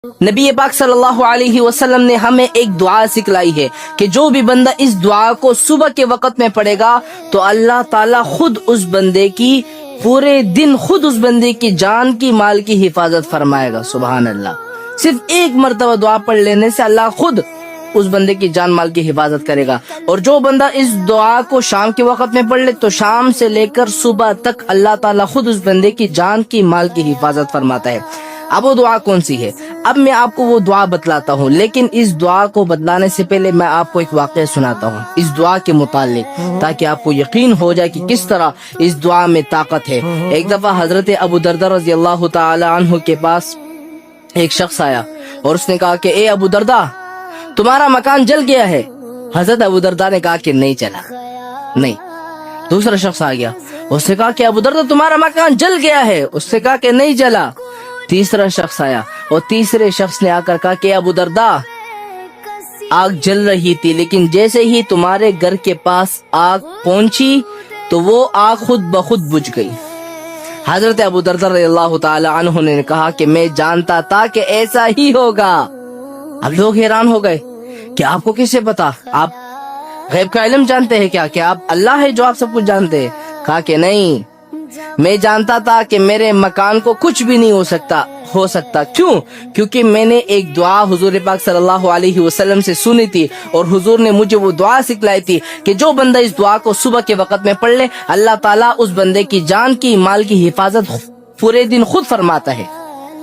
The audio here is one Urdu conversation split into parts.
نبی پاک صلی اللہ علیہ وسلم نے ہمیں ایک دعا سکھلائی ہے کہ جو بھی بندہ اس دعا کو صبح کے وقت میں پڑھے گا تو اللہ تعالیٰ خود اس بندے کی پورے دن خود اس بندے کی جان کی مال کی حفاظت فرمائے گا. سبحان اللہ. صرف ایک مرتبہ دعا پڑھ لینے سے اللہ خود اس بندے کی جان مال کی حفاظت کرے گا. اور جو بندہ اس دعا کو شام کے وقت میں پڑھ لے تو شام سے لے کر صبح تک اللہ تعالیٰ خود اس بندے کی جان کی مال کی حفاظت فرماتا ہے. اب وہ دعا کون سی ہے؟ اب میں آپ کو وہ دعا بتلاتا ہوں، لیکن اس دعا کو بتلانے سے پہلے میں آپ کو ایک واقعہ سناتا ہوں اس دعا کے متعلق، تاکہ آپ کو یقین ہو جائے کہ کس طرح اس دعا میں طاقت ہے. ایک دفعہ حضرت ابو دردہ رضی اللہ تعالی عنہ کے پاس ایک شخص آیا اور اس نے کہا کہ اے ابو دردہ، تمہارا مکان جل گیا ہے. حضرت ابو دردہ نے کہا کہ نہیں جلا. نہیں. دوسرا شخص آ گیا، اس نے کہا کہ ابو دردہ تمہارا مکان جل گیا ہے. اس نے کہا کہ نہیں جلا. تیسرا شخص آیا اور تیسرے شخص نے آ کر کہا کہ ابو دردہ، آگ جل رہی تھی لیکن جیسے ہی تمہارے گھر کے پاس آگ پہنچی تو وہ آگ خود بخود بجھ گئی. حضرت ابو دردہ رضی اللہ تعالی عنہ نے کہا کہ میں جانتا تھا کہ ایسا ہی ہوگا. اب لوگ حیران ہو گئے کہ آپ کو کیسے پتا؟ آپ غیب کا علم جانتے ہیں کیا آپ اللہ ہے جو آپ سب کچھ جانتے ہیں؟ کہا کہ نہیں، میں جانتا تھا کہ میرے مکان کو کچھ بھی نہیں ہو سکتا. کیوں؟ کیونکہ میں نے ایک دعا حضور پاک صلی اللہ علیہ وسلم سے سنی تھی اور حضور نے مجھے وہ دعا سکھلائی تھی کہ جو بندہ اس دعا کو صبح کے وقت میں پڑھ لے اللہ تعالیٰ اس بندے کی جان کی مال کی حفاظت پورے دن خود فرماتا ہے.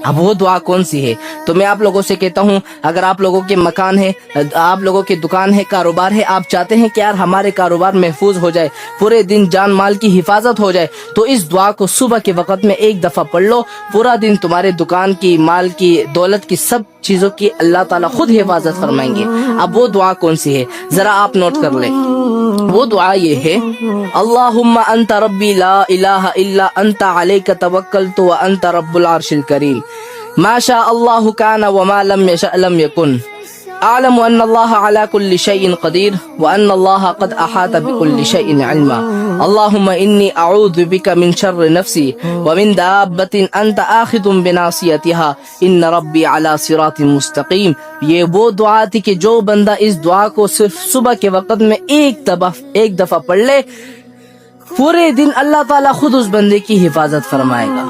اب وہ دعا کون سی ہے؟ تو میں آپ لوگوں سے کہتا ہوں، اگر آپ لوگوں کے مکان ہے، آپ لوگوں کی دکان ہے، کاروبار ہے، آپ چاہتے ہیں کہ یار ہمارے کاروبار محفوظ ہو جائے، پورے دن جان مال کی حفاظت ہو جائے، تو اس دعا کو صبح کے وقت میں ایک دفعہ پڑھ لو. پورا دن تمہارے دکان کی، مال کی، دولت کی، سب چیزوں کی اللہ تعالیٰ خود حفاظت فرمائیں گے. اب وہ دعا کون سی ہے ذرا آپ نوٹ کر لیں. وہ دعا یہ ہے: اللہم انت ربی لا الہ الا انت علیک توکلت وانت رب العرش الکریم ما شاء اللہ کان وما لم یشأ لم یکن اعلم ان اللہ علی کل شیء قدیر وان اللہ قد احاط بكل شیء علما اللہم انی اعوذ بک من شر نفسی ومن دابۃ انت آخذ بناصیتها ان ربی علی صراط مستقیم. یہ وہ دعا تھی کہ جو بندہ اس دعا کو صرف صبح کے وقت میں ایک دفعہ پڑھ لے، پورے دن اللہ تعالیٰ خود اس بندے کی حفاظت فرمائے گا.